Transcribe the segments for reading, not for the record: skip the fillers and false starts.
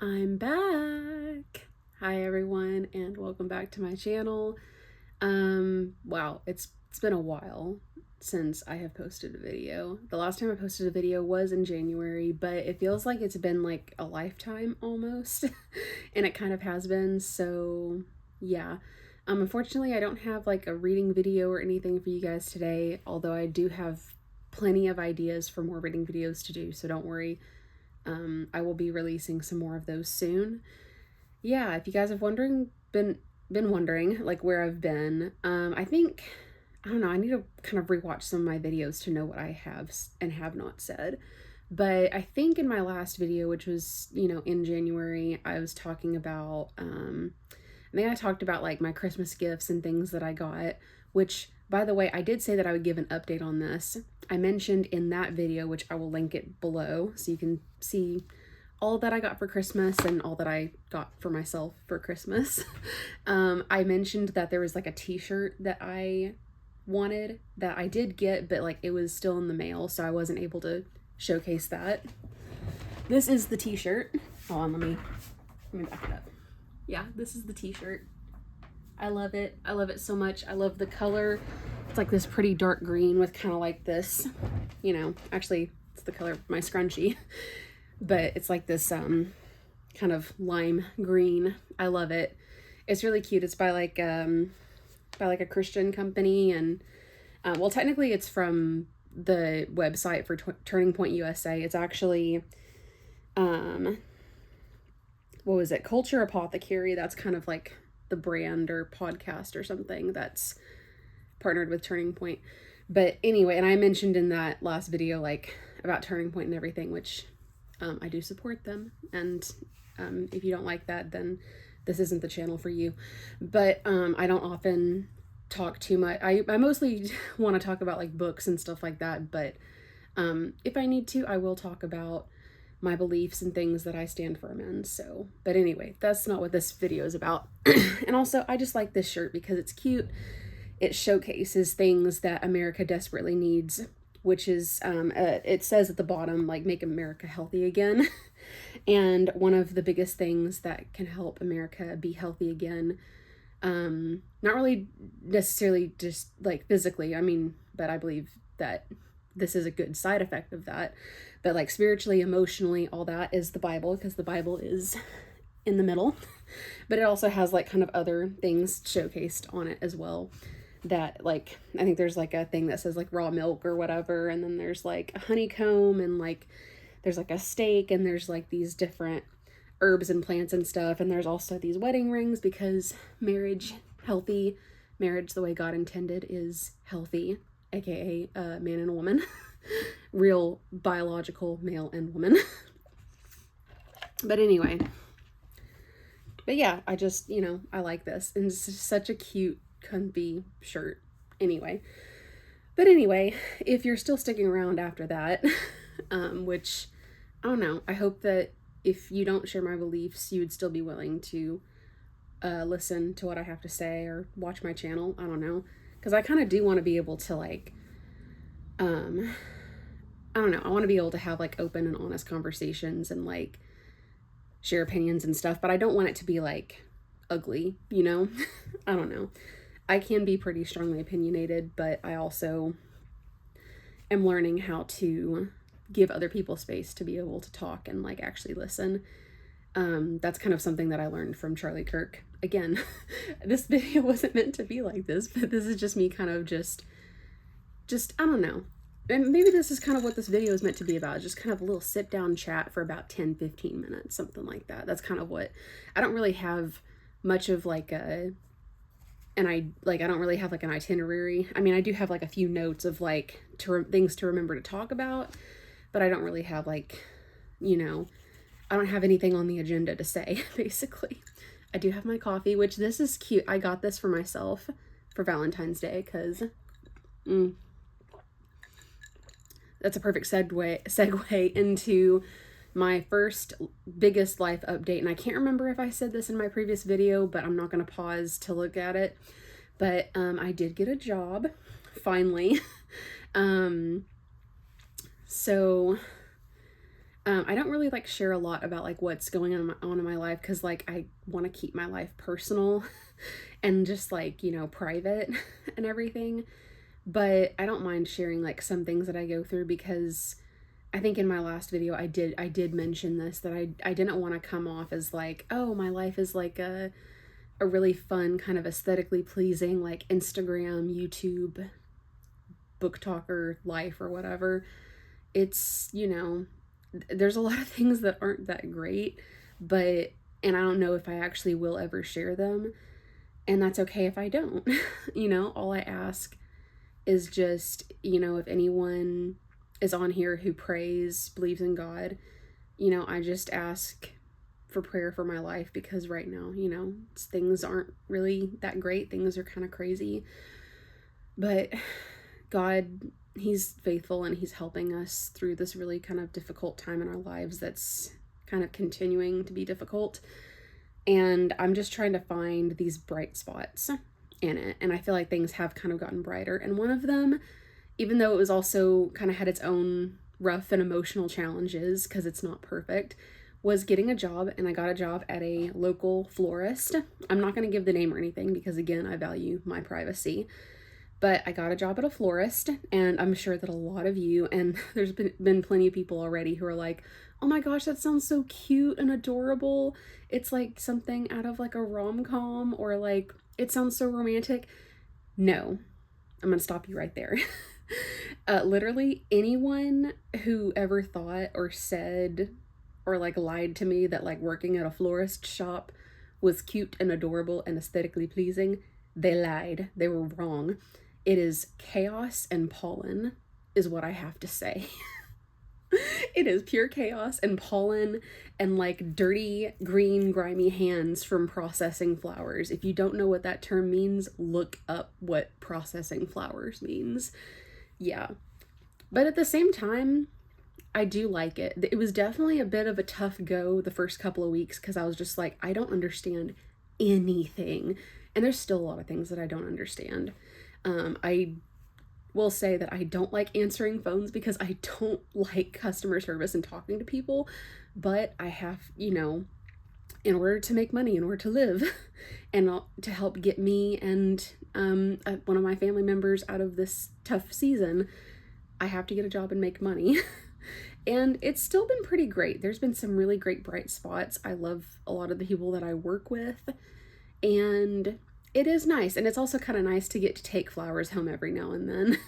I'm back. Hi everyone and welcome back to my channel. Wow, it's been a while since I have posted a video. The last time I posted a video was in January, but it feels like it's been like a lifetime almost. And it kind of has been, so yeah. Unfortunately I don't have like a reading video or anything for you guys today, although I do have plenty of ideas for more reading videos to do, so don't worry. I will be releasing some more of those soon. Yeah, if you guys have been wondering like where I've been, I don't know, I need to kind of rewatch some of my videos to know what I have and have not said. But I think in my last video, which was, in January, I was talking about I think I talked about like my Christmas gifts and things that I got, which by the way, I did say that I would give an update on this. I mentioned in that video, which I will link it below so you can see all that I got for Christmas and all that I got for myself for Christmas. I mentioned that there was like a t-shirt that I wanted that I did get, but like it was still in the mail, so I wasn't able to showcase that. This is the t-shirt. Hold on, let me back it up. Yeah, this is the t-shirt. I love it. I love it so much. I love the color. It's like this pretty dark green with kind of like this, actually it's the color of my scrunchie, but it's like this kind of lime green. I love it. It's really cute. It's by like a Christian company, and well, technically it's from the website for Turning Point USA. It's actually what was it? Culture Apothecary. That's kind of like the brand or podcast or something that's partnered with Turning Point. But anyway, and I mentioned in that last video like about Turning Point and everything, which I do support them. And if you don't like that, then this isn't the channel for you. But I don't often talk too much. I mostly want to talk about like books and stuff like that. But if I need to, I will talk about my beliefs and things that I stand firm in. So, but anyway, that's not what this video is about. And also, I just like this shirt because it's cute. It showcases things that America desperately needs, which is, it says at the bottom, like, make America healthy again. And one of the biggest things that can help America be healthy again, not really necessarily just like physically, but I believe that this is a good side effect of that, but like spiritually, emotionally, all that is the Bible, because the Bible is in the middle. But it also has like kind of other things showcased on it as well, that like I think there's like a thing that says like raw milk or whatever, and then there's like a honeycomb, and like there's like a steak, and there's like these different herbs and plants and stuff, and there's also these wedding rings, because healthy marriage the way God intended is healthy, aka a man and a woman. Real biological male and woman. But anyway, but yeah, I just, I like this, and it's just such a cute, comfy shirt. Anyway, if you're still sticking around after that, which I don't know, I hope that if you don't share my beliefs, you would still be willing to listen to what I have to say or watch my channel. I don't know, because I kind of do want to be able to like I don't know, I want to be able to have like open and honest conversations and like share opinions and stuff, but I don't want it to be like ugly, I don't know. I can be pretty strongly opinionated, but I also am learning how to give other people space to be able to talk and like actually listen. That's kind of something that I learned from Charlie Kirk. Again, this video wasn't meant to be like this, but this is just me kind of just I don't know. And maybe this is kind of what this video is meant to be about, just kind of a little sit down chat for about 10-15 minutes, something like that. That's kind of what, I don't really have much of like I don't really have like an itinerary. I do have like a few notes of like things to remember to talk about, but I don't really have like, I don't have anything on the agenda to say, basically. I do have my coffee, which this is cute. I got this for myself for Valentine's Day, because that's a perfect segue into my first biggest life update. And I can't remember if I said this in my previous video, but I'm not going to pause to look at it. But I did get a job, finally. So I don't really like share a lot about like what's going on in my life because like I want to keep my life personal and just like, you know, private and everything. But I don't mind sharing like some things that I go through because I think in my last video I did mention this, that I didn't want to come off as like, oh, my life is like a really fun kind of aesthetically pleasing like Instagram, YouTube, book talker life or whatever. It's, you know, there's a lot of things that aren't that great, but and I don't know if I actually will ever share them, and that's okay if I don't. You know, all I ask is just, you know, if anyone is on here who prays, believes in God, you know, I just ask for prayer for my life because right now, you know, things aren't really that great. Things are kind of crazy. But God, He's faithful and He's helping us through this really kind of difficult time in our lives that's kind of continuing to be difficult. And I'm just trying to find these bright spots in it. And I feel like things have kind of gotten brighter. And one of them, even though it was also kind of had its own rough and emotional challenges because it's not perfect, was getting a job. And I got a job at a local florist. I'm not going to give the name or anything because, again, I value my privacy. But I got a job at a florist, and I'm sure that a lot of you, and there's been plenty of people already who are like, oh my gosh, that sounds so cute and adorable. It's like something out of like a rom-com, or like, it sounds so romantic. No, I'm going to stop you right there. Literally anyone who ever thought or said or like lied to me that like working at a florist shop was cute and adorable and aesthetically pleasing, they lied. They were wrong. It is chaos and pollen is what I have to say. It is pure chaos and pollen and like dirty, green, grimy hands from processing flowers. If you don't know what that term means, look up what processing flowers means. Yeah. But at the same time, I do like it. It was definitely a bit of a tough go the first couple of weeks because I was just like, I don't understand anything. And there's still a lot of things that I don't understand. I will say that I don't like answering phones because I don't like customer service and talking to people, but I have, you know, in order to make money, in order to live, and to help get me and one of my family members out of this tough season, I have to get a job and make money. And it's still been pretty great. There's been some really great bright spots. I love a lot of the people that I work with, and it is nice. And it's also kind of nice to get to take flowers home every now and then.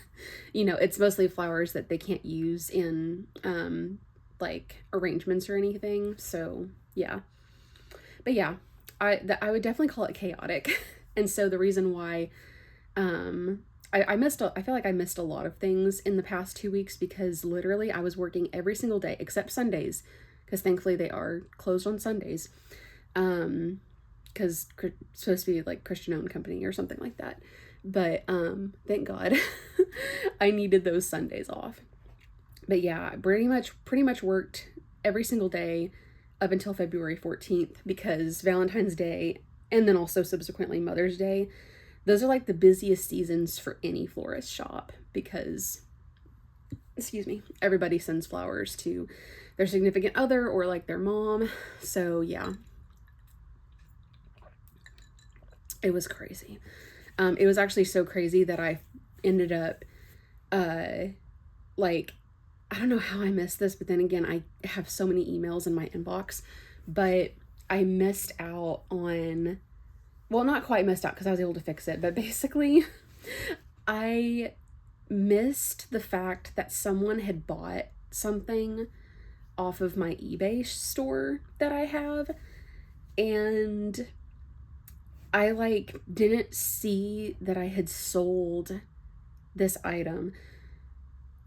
You know, it's mostly flowers that they can't use in like arrangements or anything. So yeah. But yeah, I would definitely call it chaotic. And so the reason why I feel like I missed a lot of things in the past 2 weeks because literally I was working every single day except Sundays, because thankfully they are closed on Sundays. Because it's supposed to be like Christian-owned company or something like that. But thank God I needed those Sundays off. But yeah, pretty much worked every single day up until February 14th because Valentine's Day and then also subsequently Mother's Day, those are like the busiest seasons for any florist shop because, excuse me, everybody sends flowers to their significant other or like their mom. So yeah. It was crazy. It was actually so crazy that I ended up, like, I don't know how I missed this, but then again, I have so many emails in my inbox, but I missed out on, well, not quite missed out because I was able to fix it, but basically I missed the fact that someone had bought something off of my eBay store that I have, and I like didn't see that I had sold this item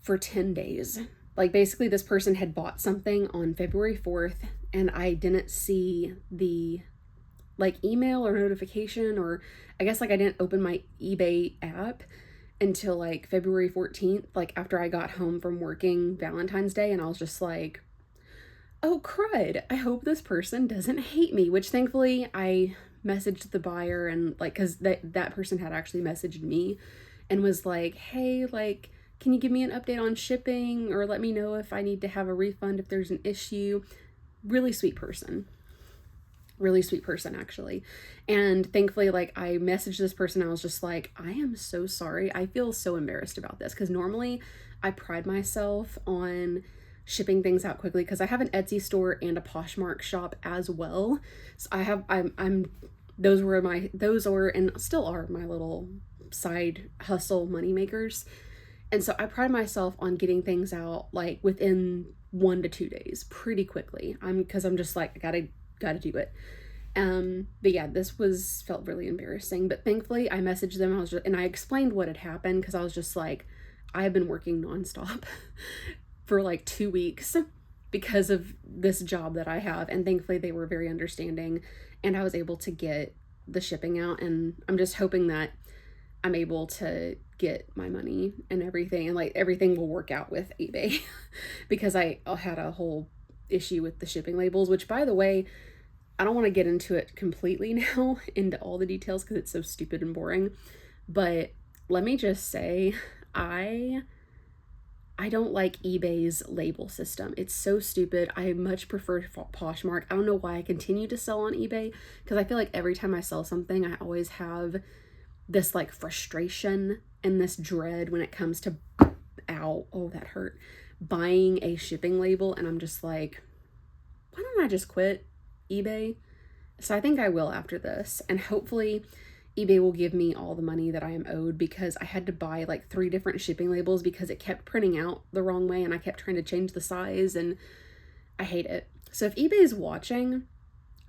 for 10 days. Like basically this person had bought something on February 4th and I didn't see the like email or notification, or I guess like I didn't open my eBay app until like February 14th, like after I got home from working Valentine's Day, and I was just like, oh crud, I hope this person doesn't hate me, which thankfully I messaged the buyer and like, cause that person had actually messaged me and was like, hey, like, can you give me an update on shipping, or let me know if I need to have a refund if there's an issue. Really sweet person. Really sweet person, actually. And thankfully, like, I messaged this person. I was just like, I am so sorry. I feel so embarrassed about this, because normally I pride myself on shipping things out quickly, because I have an Etsy store and a Poshmark shop as well. So those were and still are my little side hustle money makers. And so I pride myself on getting things out like within 1 to 2 days, pretty quickly. Because I'm just like, I gotta do it. But yeah, felt really embarrassing. But thankfully, I messaged them. And I explained what had happened, because I was just like, I have been working nonstop for like 2 weeks because of this job that I have. And thankfully, they were very understanding, and I was able to get the shipping out. And I'm just hoping that I'm able to get my money and everything, and like everything will work out with eBay because I had a whole issue with the shipping labels, which, by the way, I don't want to get into it completely now, into all the details, because it's so stupid and boring. But let me just say, I don't like eBay's label system. It's so stupid. I much prefer Poshmark. I don't know why I continue to sell on eBay, because I feel like every time I sell something, I always have this like frustration and this dread when it comes to, oh, that hurt, buying a shipping label. And I'm just like, why don't I just quit eBay? So I think I will after this, and hopefully eBay will give me all the money that I am owed, because I had to buy like 3 different shipping labels because it kept printing out the wrong way, and I kept trying to change the size, and I hate it. So if eBay is watching,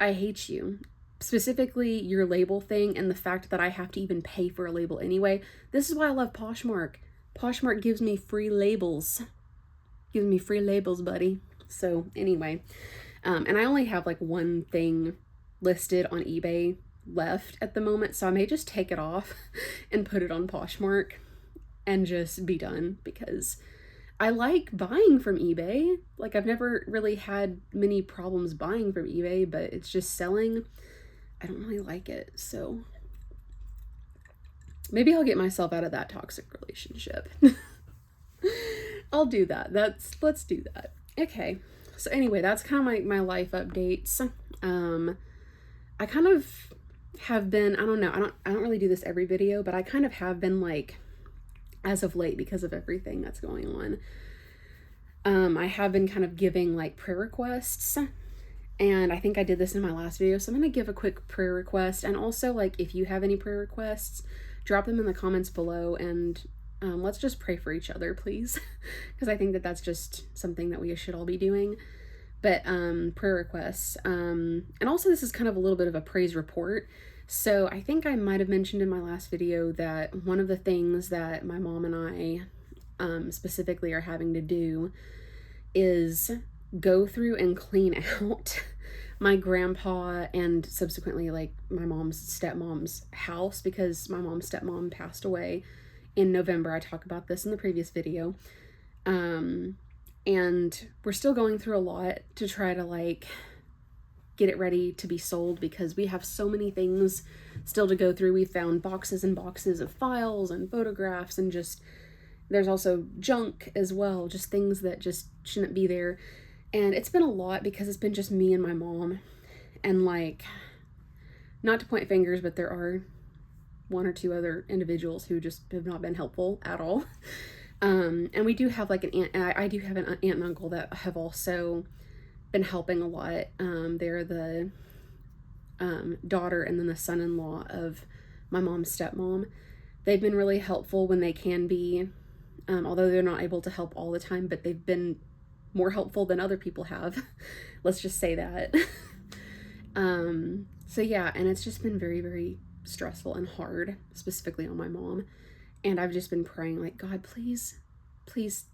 I hate you. Specifically your label thing, and the fact that I have to even pay for a label anyway. This is why I love Poshmark. Poshmark gives me free labels. Gives me free labels, buddy. So anyway, and I only have like 1 thing listed on eBay left at the moment, so I may just take it off and put it on Poshmark and just be done, because I like buying from eBay. Like, I've never really had many problems buying from eBay, but it's just selling. I don't really like it. So maybe I'll get myself out of that toxic relationship. I'll do that. Let's do that. Okay. So anyway, that's kind of my life updates. I kind of have been, I don't know, I don't really do this every video, but I kind of have been, like, as of late, because of everything that's going on. I have been kind of giving like prayer requests, and I think I did this in my last video, so I'm going to give a quick prayer request. And also, like, if you have any prayer requests, drop them in the comments below, and let's just pray for each other, please, because I think that that's just something that we should all be doing. But prayer requests, and also this is kind of a little bit of a praise report. So I think I might have mentioned in my last video that one of the things that my mom and I specifically are having to do is go through and clean out my grandpa and subsequently like my mom's stepmom's house, because my mom's stepmom passed away in November. I talk about this in the previous video. And we're still going through a lot to try to like get it ready to be sold, because we have so many things still to go through. We found boxes and boxes of files and photographs, and just there's also junk as well, just things that just shouldn't be there. And it's been a lot, because it's been just me and my mom, and like, not to point fingers, but there are 1 or 2 other individuals who just have not been helpful at all. And we do have like an aunt, and I do have an aunt and uncle that have also been helping a lot. They're the daughter and then the son-in-law of my mom's stepmom. They've been really helpful when they can be, although they're not able to help all the time, but they've been more helpful than other people have. Let's just say that. So yeah, and it's just been very, very stressful and hard, specifically on my mom. And I've just been praying, like, God, please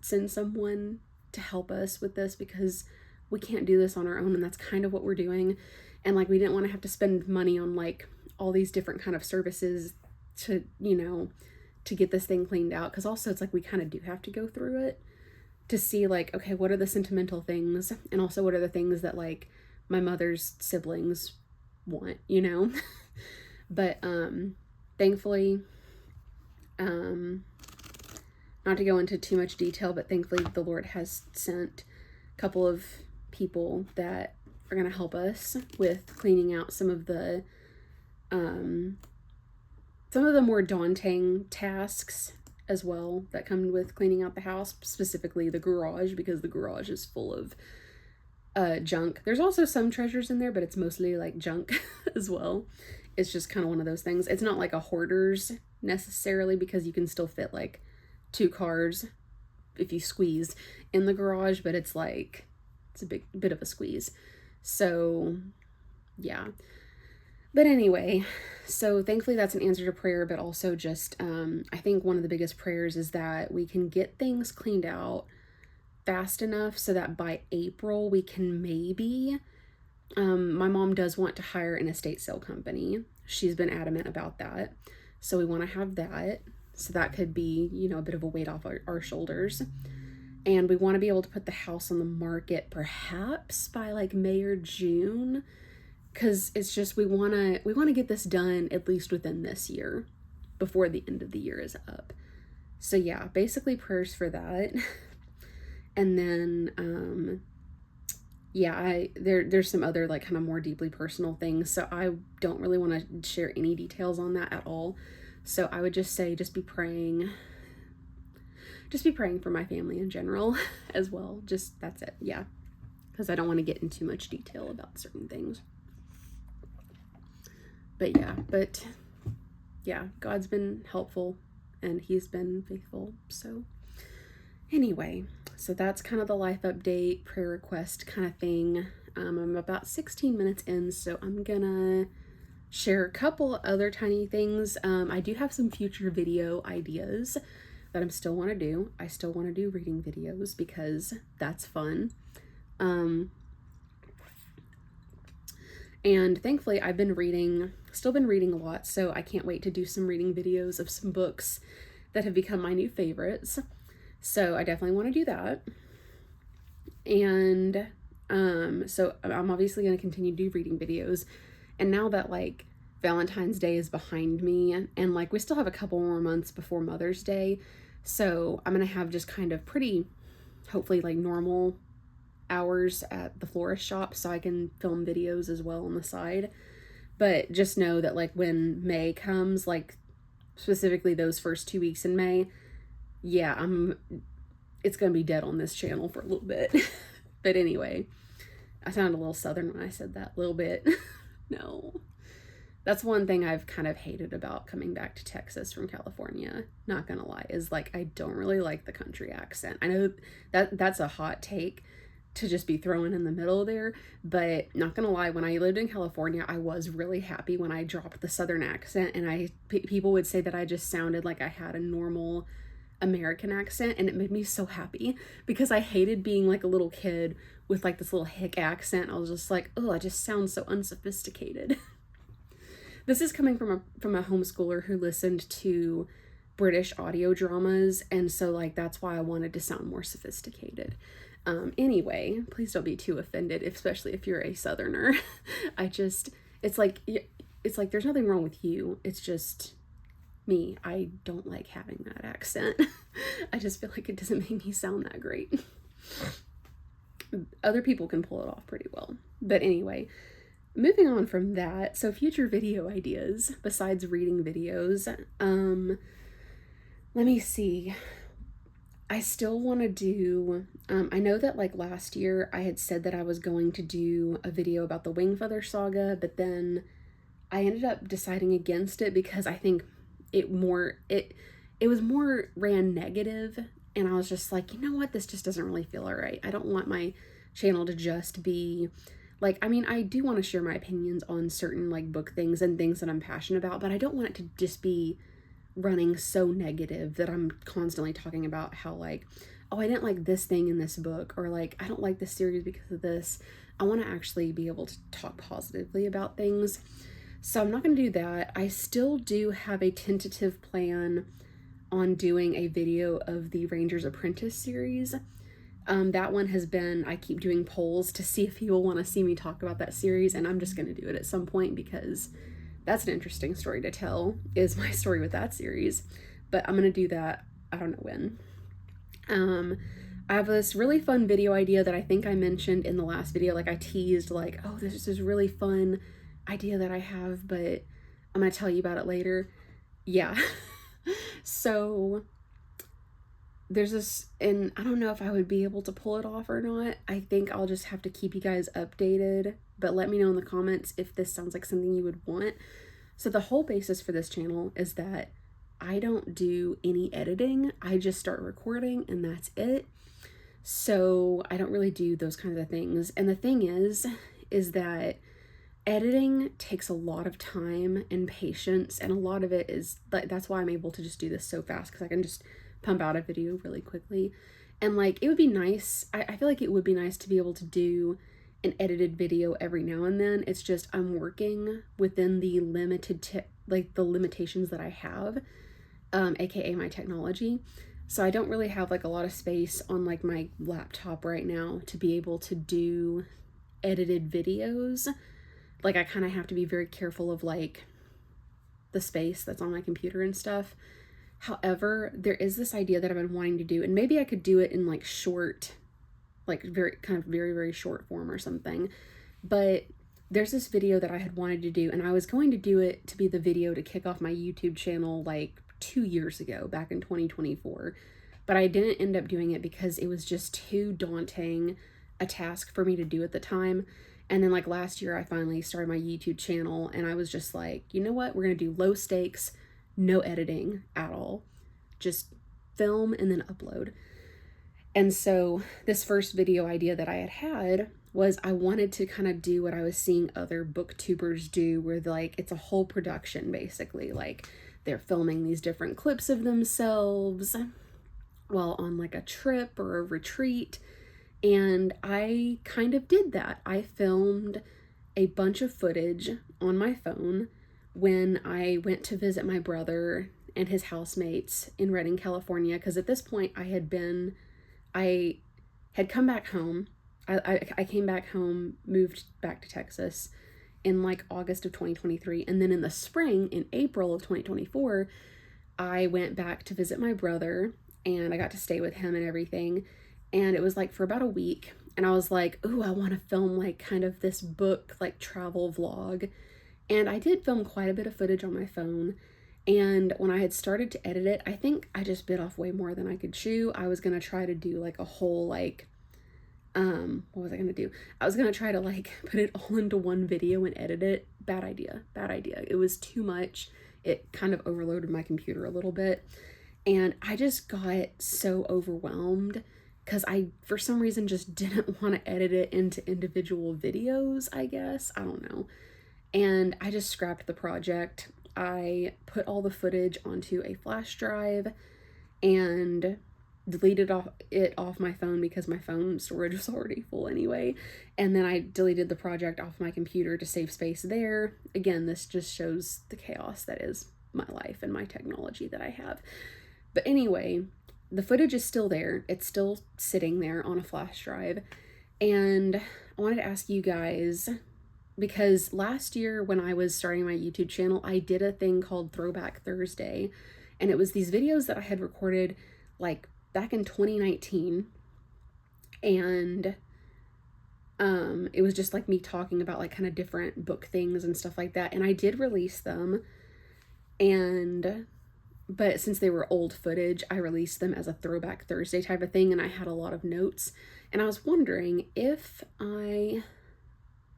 send someone to help us with this, because we can't do this on our own. And that's kind of what we're doing. And like, we didn't want to have to spend money on like all these different kind of services to, you know, to get this thing cleaned out. Because also it's like, we kind of do have to go through it to see like, okay, what are the sentimental things? And also what are the things that like my mother's siblings want, you know? But thankfully not to go into too much detail, but thankfully the Lord has sent a couple of people that are going to help us with cleaning out some of the more daunting tasks as well that come with cleaning out the house, specifically the garage, because the garage is full of junk. There's also some treasures in there, but it's mostly like junk as well. It's just kind of one of those things. It's not like a hoarder's necessarily, because you can still fit like 2 cars if you squeeze in the garage, but it's like, it's a bit of a squeeze. So yeah. But anyway, so thankfully that's an answer to prayer, but also just, I think one of the biggest prayers is that we can get things cleaned out fast enough so that by April we can maybe, my mom does want to hire an estate sale company. She's been adamant about that. So we want to have that. So that could be, you know, a bit of a weight off our shoulders. And we want to be able to put the house on the market perhaps by like May or June. Because it's just, we want to get this done at least within this year before the end of the year is up. So yeah, basically prayers for that. And then, yeah, there's some other like kind of more deeply personal things. So I don't really want to share any details on that at all. So I would just say, just be praying for my family in general as well. Just, that's it. Yeah. Because I don't want to get into too much detail about certain things. But yeah, God's been helpful and he's been faithful. So anyway, so that's kind of the life update, prayer request kind of thing. I'm about 16 minutes in, so I'm gonna share a couple other tiny things. I do have some future video ideas that I still want to do. I still want to do reading videos because that's fun. And thankfully I've been still been reading a lot, so I can't wait to do some reading videos of some books that have become my new favorites. So I definitely want to do that. And so I'm obviously going to continue to do reading videos. And now that like Valentine's Day is behind me and like we still have a couple more months before Mother's Day, so I'm going to have just kind of pretty, hopefully like normal hours at the florist shop so I can film videos as well on the side. But just know that like when May comes, like specifically those first 2 weeks in May, yeah, it's gonna be dead on this channel for a little bit. But anyway, I sounded a little southern when I said that, a little bit. No, that's one thing I've kind of hated about coming back to Texas from California, not gonna lie, is like I don't really like the country accent. I know that's a hot take to just be thrown in the middle there, but not gonna lie, when I lived in California, I was really happy when I dropped the southern accent, and people would say that I just sounded like I had a normal American accent, and it made me so happy because I hated being like a little kid with like this little hick accent. I was just like, oh, I just sound so unsophisticated. This is coming from a homeschooler who listened to British audio dramas, and so like that's why I wanted to sound more sophisticated. Anyway, please don't be too offended, especially if you're a southerner. It's like there's nothing wrong with you. It's just me. I don't like having that accent. I just feel like it doesn't make me sound that great. Other people can pull it off pretty well. But anyway, moving on from that, so future video ideas besides reading videos. Let me see. I still want to do, I know that like last year I had said that I was going to do a video about the Wingfeather saga, but then I ended up deciding against it because I think it was more ran negative, and I was just like, you know what, this just doesn't really feel alright. I don't want my channel to just be like, I mean, I do want to share my opinions on certain like book things and things that I'm passionate about, but I don't want it to just be running so negative that I'm constantly talking about how like, oh, I didn't like this thing in this book, or like, I don't like this series because of this. I want to actually be able to talk positively about things. So I'm not going to do that. I still do have a tentative plan on doing a video of the Ranger's Apprentice series. That one has been, I keep doing polls to see if people want to see me talk about that series, and I'm just going to do it at some point because that's an interesting story to tell, is my story with that series. But I'm going to do that, I don't know when. Um, I have this really fun video idea that I think I mentioned in the last video. Like I teased like, oh, this is this really fun idea that I have, but I'm gonna tell you about it later. Yeah. So there's this, and I don't know if I would be able to pull it off or not. I think I'll just have to keep you guys updated, but let me know in the comments if this sounds like something you would want. So the whole basis for this channel is that I don't do any editing. I just start recording and that's it. So I don't really do those kinds of things. And the thing is that editing takes a lot of time and patience, and a lot of it is like, that's why I'm able to just do this so fast, because I can just pump out a video really quickly. And like, it would be nice, I feel like it would be nice to be able to do an edited video every now and then. It's just I'm working within the like the limitations that I have, aka my technology. So I don't really have like a lot of space on like my laptop right now to be able to do edited videos. Like I kind of have to be very careful of like the space that's on my computer and stuff. However, there is this idea that I've been wanting to do, and maybe I could do it in like short, like very short form or something. But there's this video that I had wanted to do, and I was going to do it to be the video to kick off my YouTube channel like 2 years ago, back in 2024. But I didn't end up doing it because it was just too daunting a task for me to do at the time. And then like last year I finally started my YouTube channel, and I was just like, you know what, we're gonna do low stakes, no editing at all, just film and then upload. And so this first video idea that I had was I wanted to kind of do what I was seeing other booktubers do, where like it's a whole production basically. Like they're filming these different clips of themselves while on like a trip or a retreat. And I kind of did that. I filmed a bunch of footage on my phone when I went to visit my brother and his housemates in Redding, California, because at this point I had come back home. I came back home, moved back to Texas in like August of 2023. And then in the spring, in April of 2024, I went back to visit my brother, and I got to stay with him and everything. And it was like for about a week. And I was like, ooh, I want to film like kind of this book, like travel vlog. And I did film quite a bit of footage on my phone. And when I had started to edit it, I think I just bit off way more than I could chew. I was going to try to do like a whole like, what was I going to do? I was going to try to like put it all into one video and edit it. Bad idea. It was too much. It kind of overloaded my computer a little bit. And I just got so overwhelmed because I, for some reason, just didn't want to edit it into individual videos, I guess. I don't know. And I just scrapped the project. I put all the footage onto a flash drive and deleted it off my phone because my phone storage was already full anyway. And then I deleted the project off my computer to save space there. Again, this just shows the chaos that is my life and my technology that I have. But anyway, the footage is still there. It's still sitting there on a flash drive. And I wanted to ask you guys, because last year when I was starting my YouTube channel, I did a thing called Throwback Thursday. And it was these videos that I had recorded like back in 2019. And it was just like me talking about like kind of different book things and stuff like that. And I did release them. But since they were old footage, I released them as a Throwback Thursday type of thing, and I had a lot of notes. And I was wondering if I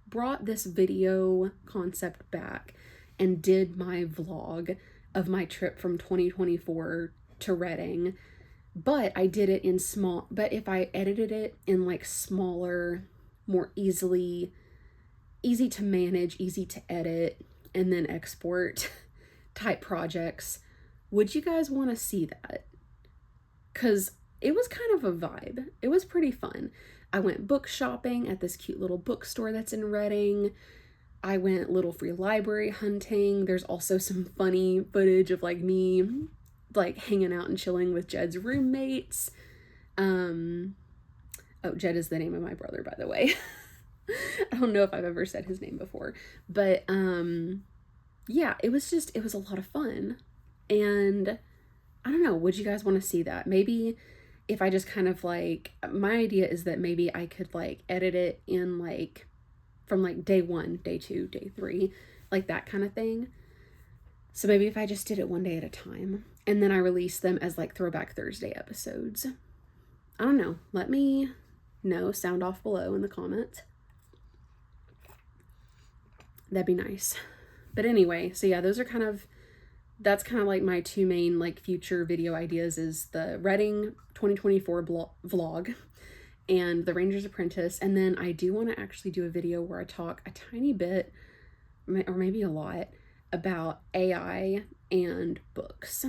brought this video concept back and did my vlog of my trip from 2024 to Redding, but I did it in but if I edited it in like smaller, more easy to manage, easy to edit, and then export type projects, would you guys want to see that? Because it was kind of a vibe. It was pretty fun. I went book shopping at this cute little bookstore that's in Redding. I went little free library hunting. There's also some funny footage of like me like hanging out and chilling with Jed's roommates. Oh, Jed is the name of my brother, by the way. I don't know if I've ever said his name before, but yeah, it was a lot of fun. And I don't know, would you guys want to see that? Maybe if I just kind of like, my idea is that maybe I could like edit it in like from like day 1, day 2, day 3, like that kind of thing. So maybe if I just did it one day at a time and then I release them as like Throwback Thursday episodes. I don't know. Let me know. Sound off below in the comments. That'd be nice. But anyway, so yeah, that's kind of like my 2 main like future video ideas is the Reading 2024 vlog and the Ranger's Apprentice. And then I do want to actually do a video where I talk a tiny bit, or maybe a lot, about AI and books.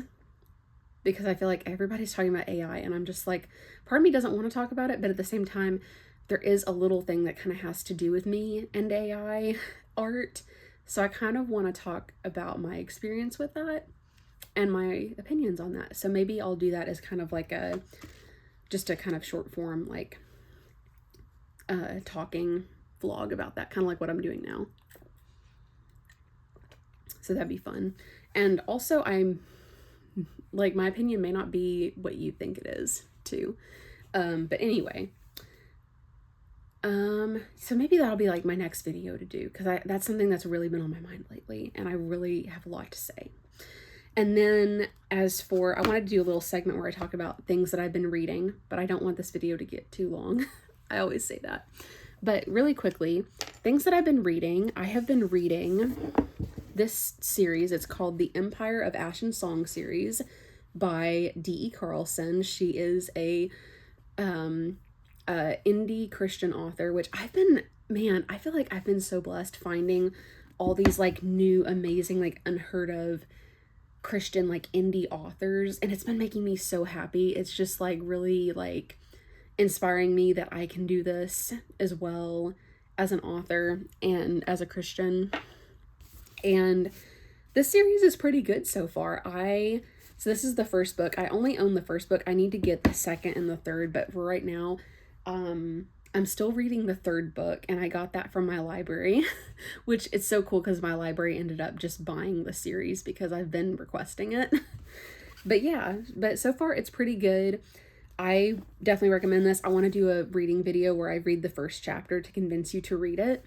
Because I feel like everybody's talking about AI and I'm just like, part of me doesn't want to talk about it, but at the same time, there is a little thing that kind of has to do with me and AI art. So I kind of want to talk about my experience with that and my opinions on that. So maybe I'll do that as kind of like just a kind of short form, like talking vlog about that, kind of like what I'm doing now. So that'd be fun. And also I'm like, my opinion may not be what you think it is too. But anyway, so maybe that'll be like my next video to do, because that's something that's really been on my mind lately and I really have a lot to say. And then as for, I wanted to do a little segment where I talk about things that I've been reading, but I don't want this video to get too long. I always say that. But really quickly, things that I've been reading, I have been reading this series. It's called the Empire of Ashen Song series by D.E. Carlson. She is a indie Christian author, which I feel like I've been so blessed finding all these like new, amazing, like unheard of Christian like indie authors, and it's been making me so happy. It's just like really like inspiring me that I can do this as well as an author and as a Christian. And this series is pretty good so far. So this is the first book. I only own the first book. I need to get the second and the third, but for right now, I'm still reading the third book, and I got that from my library, which is so cool because my library ended up just buying the series because I've been requesting it. But yeah, but so far it's pretty good. I definitely recommend this. I want to do a reading video where I read the first chapter to convince you to read it.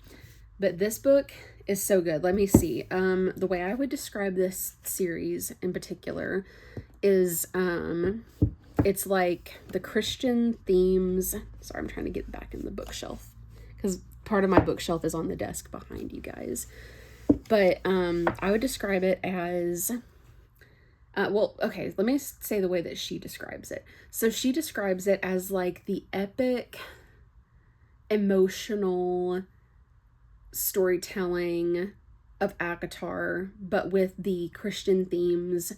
But this book is so good. Let me see. The way I would describe this series in particular is, it's like the Christian themes. Sorry, I'm trying to get back in the bookshelf because part of my bookshelf is on the desk behind you guys. But I would describe it as, well, okay, let me say the way that she describes it. So she describes it as like the epic, emotional storytelling of ACOTAR, but with the Christian themes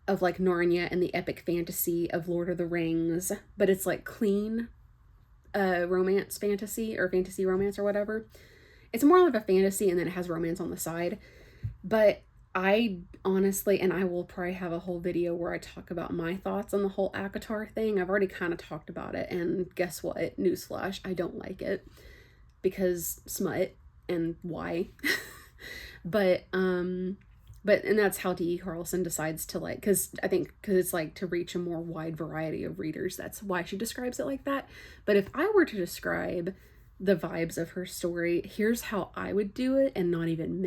of like Narnia and the epic fantasy of Lord of the Rings, but it's like clean romance fantasy or fantasy romance or whatever. It's more of a fantasy and then it has romance on the side. But I honestly, and I will probably have a whole video where I talk about my thoughts on the whole ACOTAR thing. I've already kind of talked about it, and guess what? Newsflash, I don't like it because smut and why. But and that's how D.E. Carlson decides to like, because it's like to reach a more wide variety of readers. That's why she describes it like that. But if I were to describe the vibes of her story, here's how I would do it, and not even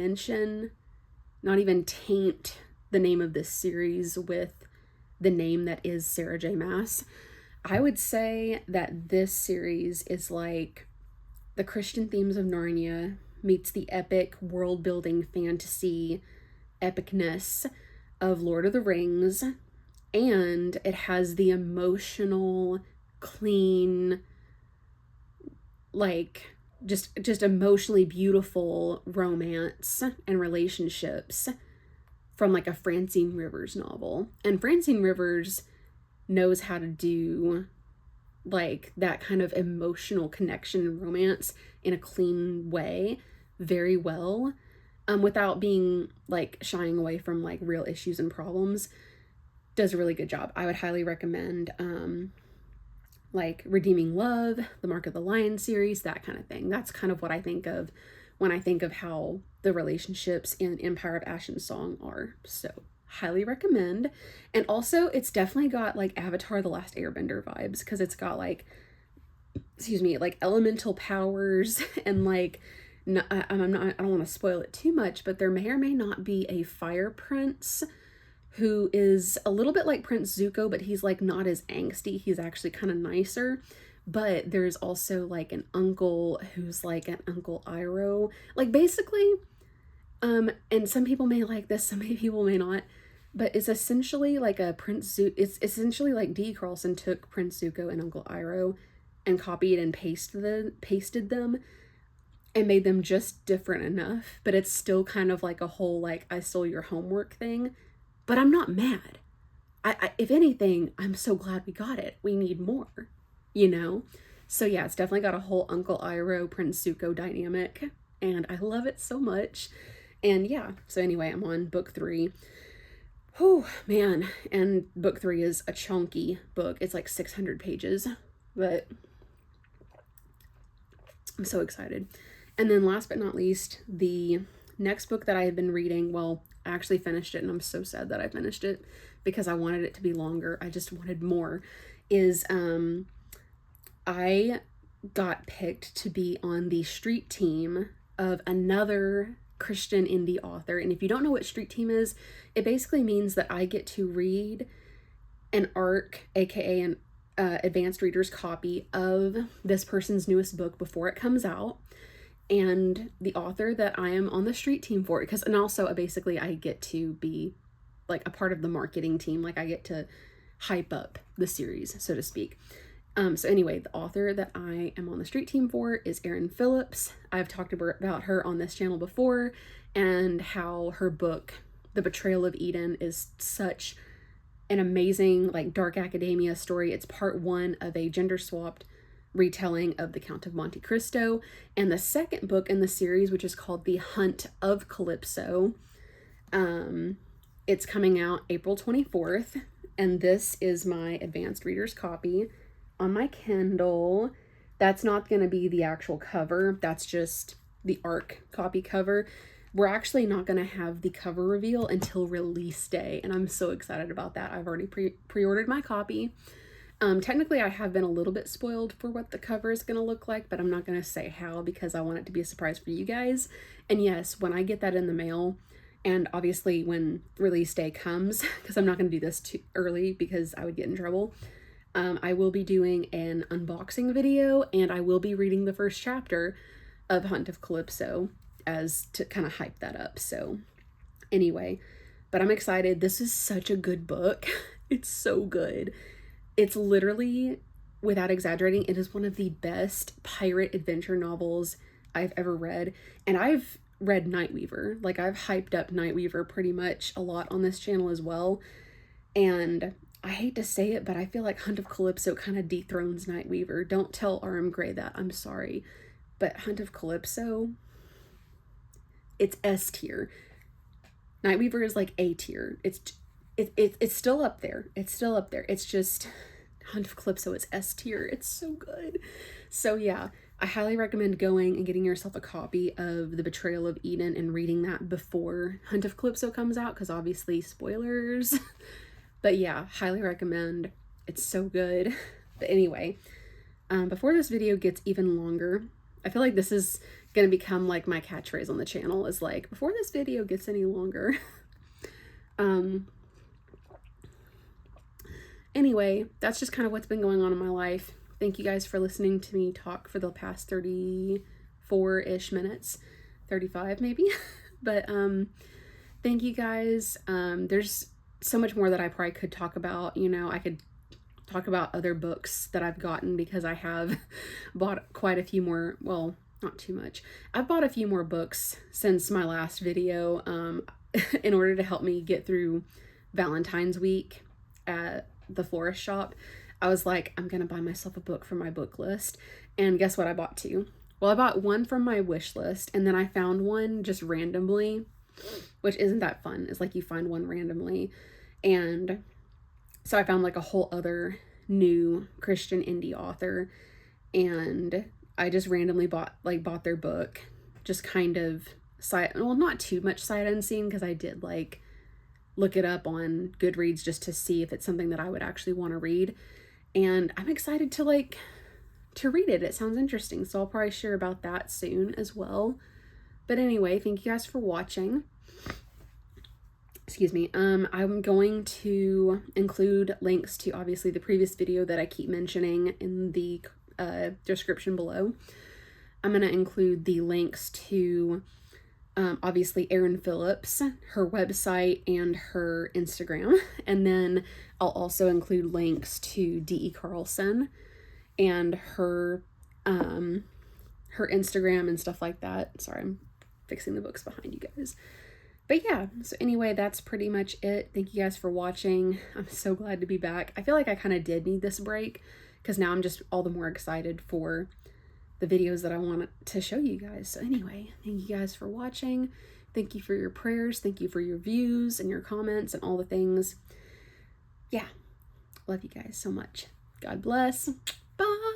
taint the name of this series with the name that is Sarah J. Maas. I would say that this series is like the Christian themes of Narnia meets the epic world-building fantasy epicness of Lord of the Rings, and it has the emotional, clean, like just emotionally beautiful romance and relationships from like a Francine Rivers novel. And Francine Rivers knows how to do like that kind of emotional connection and romance in a clean way very well, without being like shying away from like real issues and problems. Does a really good job. I would highly recommend like Redeeming Love, the Mark of the Lion series, that kind of thing. That's kind of what I think of when I think of how the relationships in Empire of Ashen Song are. So highly recommend. And also it's definitely got like Avatar: The Last Airbender vibes, because it's got like, excuse me, like elemental powers and like, no, I don't want to spoil it too much, but there may or may not be a fire prince who is a little bit like Prince Zuko, but he's like not as angsty. He's actually kind of nicer. But there's also like an uncle who's like an Uncle Iroh. Like basically, and some people may like this, some people may not, but it's essentially like a Prince Zuko. It's essentially like D. Carlson took Prince Zuko and Uncle Iroh and copied and pasted them and made them just different enough. But it's still kind of like a whole like I stole your homework thing. But I'm not mad. If anything, I'm so glad we got it. We need more, you know? So yeah, it's definitely got a whole Uncle Iroh, Prince Zuko dynamic, and I love it so much. And yeah, so anyway, I'm on book 3. Oh, man. And book 3 is a chunky book. It's like 600 pages, but I'm so excited. And then last but not least, the next book that I have been reading, well, I actually finished it and I'm so sad that I finished it because I wanted it to be longer. I just wanted more, is I got picked to be on the street team of another Christian indie author. And if you don't know what street team is, it basically means that I get to read an ARC, aka an advanced reader's copy of this person's newest book before it comes out. And the author that I am on the street team for, and also basically I get to be like a part of the marketing team. Like I get to hype up the series, so to speak. So anyway, the author that I am on the street team for is Erin Phillips. I've talked about her on this channel before, and how her book, The Betrayal of Eden, is such an amazing like dark academia story. It's part 1 of a gender swapped retelling of The Count of Monte Cristo, and the second book in the series, which is called The Hunt of Calypso. It's coming out April 24th, and this is my advanced reader's copy on my Kindle. That's not going to be the actual cover. That's just the ARC copy cover. We're actually not going to have the cover reveal until release day, and I'm so excited about that. I've already pre-ordered my copy. Technically, I have been a little bit spoiled for what the cover is going to look like, but I'm not going to say how because I want it to be a surprise for you guys. And yes, when I get that in the mail, and obviously when release day comes, because I'm not going to do this too early because I would get in trouble, I will be doing an unboxing video, and I will be reading the first chapter of Hunt of Calypso as to kind of hype that up. So anyway, but I'm excited. This is such a good book. It's so good. It's literally, without exaggerating, it is one of the best pirate adventure novels I've ever read. And I've read Nightweaver. Like, I've hyped up Nightweaver pretty much a lot on this channel as well. And I hate to say it, but I feel like Hunt of Calypso kind of dethrones Nightweaver. Don't tell RM Gray that. I'm sorry. But Hunt of Calypso, it's S tier. Nightweaver is like A tier. It's still up there. It's still up there. It's just Hunt of Calypso is S tier. It's so good. So yeah, I highly recommend going and getting yourself a copy of The Betrayal of Eden and reading that before Hunt of Calypso comes out, because obviously spoilers. But yeah, highly recommend. It's so good. But anyway, before this video gets even longer, I feel like this is gonna become like my catchphrase on the channel, is like, before this video gets any longer. Anyway, that's just kind of what's been going on in my life. Thank you guys for listening to me talk for the past 34-ish minutes, 35 maybe. But thank you guys. There's so much more that I probably could talk about. You know, I could talk about other books that I've gotten, because I have bought quite a few more. Well, not too much. I've bought a few more books since my last video in order to help me get through Valentine's week at the florist shop. I was like, I'm gonna buy myself a book for my book list. And guess what? I bought 2. Well, I bought one from my wish list, and then I found one just randomly, which isn't that fun. It's like you find one randomly. And so I found like a whole other new Christian indie author, and I just randomly bought their book, just kind of not too much sight unseen, because I did like look it up on Goodreads just to see if it's something that I would actually want to read. And I'm excited to read it. It sounds interesting. So I'll probably share about that soon as well. But anyway, thank you guys for watching. Excuse me. I'm going to include links to obviously the previous video that I keep mentioning in the description below. I'm going to include the links to obviously Erin Phillips, her website, and her Instagram. And then I'll also include links to D.E. Carlson and her Instagram and stuff like that. Sorry, I'm fixing the books behind you guys. But yeah, so anyway, that's pretty much it. Thank you guys for watching. I'm so glad to be back. I feel like I kind of did need this break because now I'm just all the more excited for the videos that I want to show you guys. So anyway, thank you guys for watching. Thank you for your prayers. Thank you for your views and your comments and all the things. Yeah, love you guys so much. God bless. Bye.